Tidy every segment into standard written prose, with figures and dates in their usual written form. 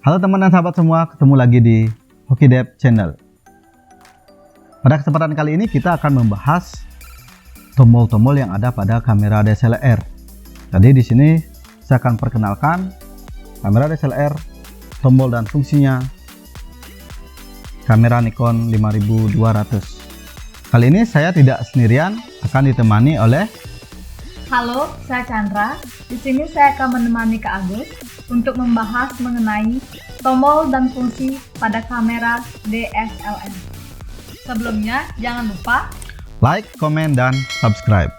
Halo teman dan sahabat semua, ketemu lagi di HokiDev Channel. Pada kesempatan kali ini kita akan membahas tombol-tombol yang ada pada kamera DSLR. Jadi di sini saya akan perkenalkan kamera DSLR, tombol dan fungsinya, kamera Nikon 5200. Kali ini saya tidak sendirian, akan ditemani oleh Halo, saya Chandra. Di sini saya akan menemani Kak Agus untuk membahas mengenai tombol dan fungsi pada kamera DSLR. Sebelumnya, jangan lupa like, komen, dan subscribe.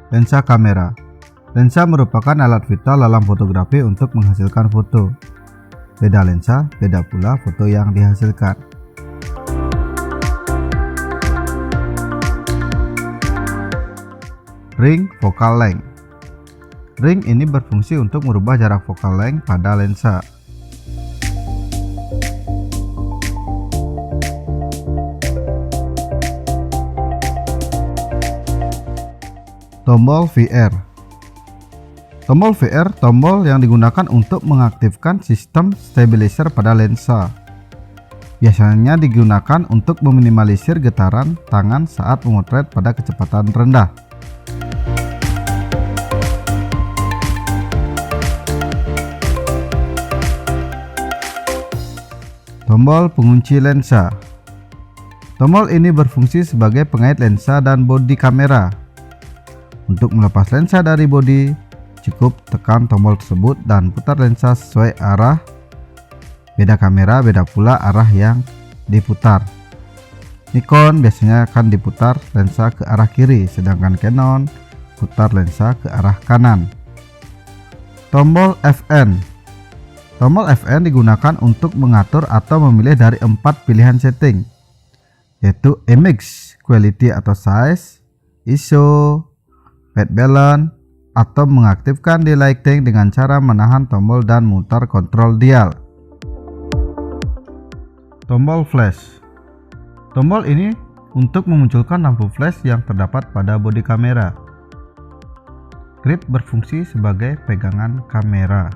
Lensa kamera. Lensa merupakan alat vital dalam fotografi untuk menghasilkan foto. Beda lensa, beda pula foto yang dihasilkan. Ring focal length. Ring ini berfungsi untuk merubah jarak focal length pada lensa. Tombol VR. Tombol VR tombol yang digunakan untuk mengaktifkan sistem stabilizer pada lensa. Biasanya digunakan untuk meminimalisir getaran tangan saat memotret pada kecepatan rendah. Tombol pengunci lensa. Tombol ini berfungsi sebagai pengait lensa dan bodi kamera. Untuk melepas lensa dari bodi, cukup tekan tombol tersebut dan putar lensa sesuai arah. Beda kamera, beda pula arah yang diputar. Nikon biasanya akan diputar lensa ke arah kiri, sedangkan Canon putar lensa ke arah kanan. Tombol FN. Tombol FN digunakan untuk mengatur atau memilih dari 4 pilihan setting, yaitu image, quality atau size, ISO, white balance, atau mengaktifkan delighting dengan cara menahan tombol dan memutar kontrol dial. Tombol flash. Tombol ini untuk memunculkan lampu flash yang terdapat pada bodi kamera. Grip berfungsi sebagai pegangan kamera.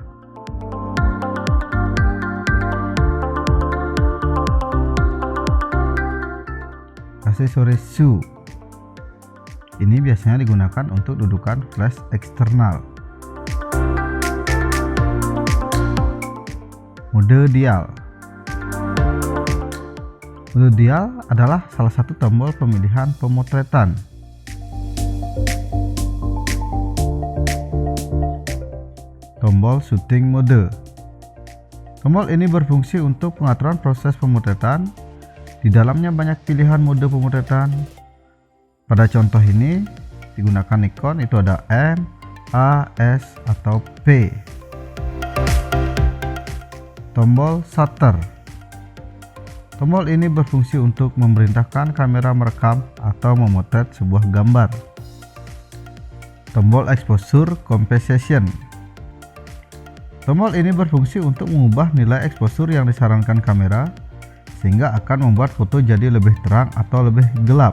Aksesoris shoe. Ini biasanya digunakan untuk dudukan flash eksternal. Mode dial. Mode dial adalah salah satu tombol pemilihan pemotretan. Tombol shooting mode. Tombol ini berfungsi untuk pengaturan proses pemotretan. Di dalamnya banyak pilihan mode pemotretan. Pada contoh ini digunakan Nikon, itu ada M, A, S, atau P. Tombol shutter. Tombol ini berfungsi untuk memerintahkan kamera merekam atau memotret sebuah gambar. Tombol exposure compensation. Tombol ini berfungsi untuk mengubah nilai exposure yang disarankan kamera sehingga akan membuat foto jadi lebih terang atau lebih gelap.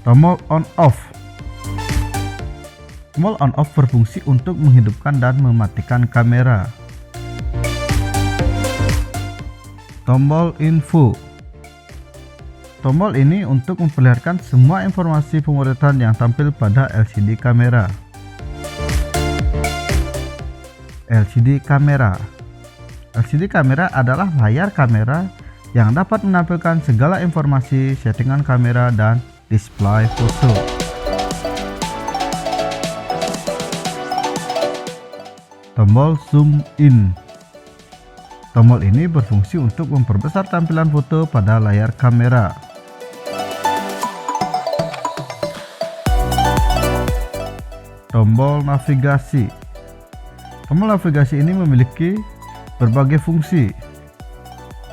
Tombol on off. Tombol on off berfungsi untuk menghidupkan dan mematikan kamera. Tombol info. Tombol ini untuk memperlihatkan semua informasi pemotretan yang tampil pada LCD kamera. LCD kamera. LCD kamera adalah layar kamera yang dapat menampilkan segala informasi settingan kamera dan display foto. Tombol zoom in. Tombol ini berfungsi untuk memperbesar tampilan foto pada layar kamera. Tombol navigasi. Tombol navigasi ini memiliki berbagai fungsi.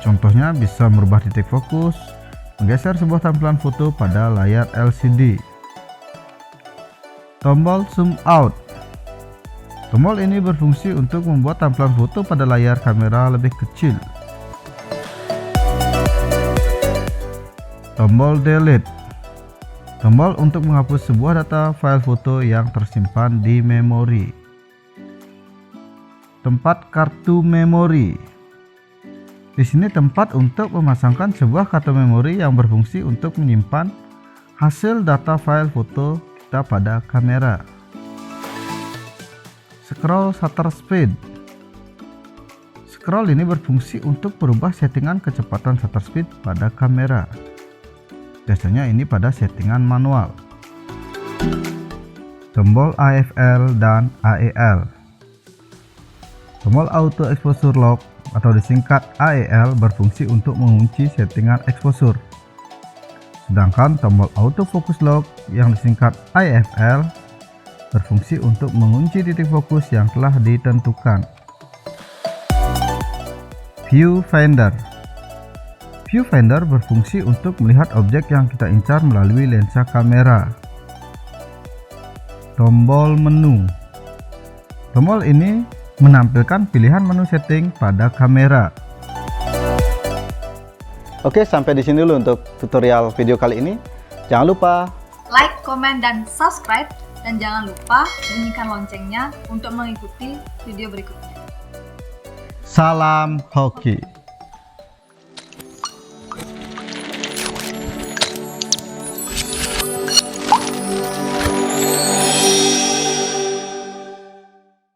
Contohnya bisa merubah titik fokus, menggeser sebuah tampilan foto pada layar LCD. Tombol zoom out. Tombol ini berfungsi untuk membuat tampilan foto pada layar kamera lebih kecil. Tombol delete. Tombol untuk menghapus sebuah data file foto yang tersimpan di memori. Tempat kartu memori. Di sini tempat untuk memasangkan sebuah kartu memori yang berfungsi untuk menyimpan hasil data file foto kita pada kamera. Scroll shutter speed. Scroll ini berfungsi untuk merubah settingan kecepatan shutter speed pada kamera. Biasanya ini pada settingan manual. Tombol AFL dan AEL. Tombol auto exposure lock atau disingkat AEL berfungsi untuk mengunci settingan exposure. Sedangkan tombol auto focus lock yang disingkat AFL berfungsi untuk mengunci titik fokus yang telah ditentukan. Viewfinder. Viewfinder berfungsi untuk melihat objek yang kita incar melalui lensa kamera. Tombol menu. Tombol ini menampilkan pilihan menu setting pada kamera. Oke, sampai di sini dulu untuk tutorial video kali ini. Jangan lupa Like, komen, dan subscribe. Dan jangan lupa bunyikan loncengnya untuk mengikuti video berikutnya. Salam hoki.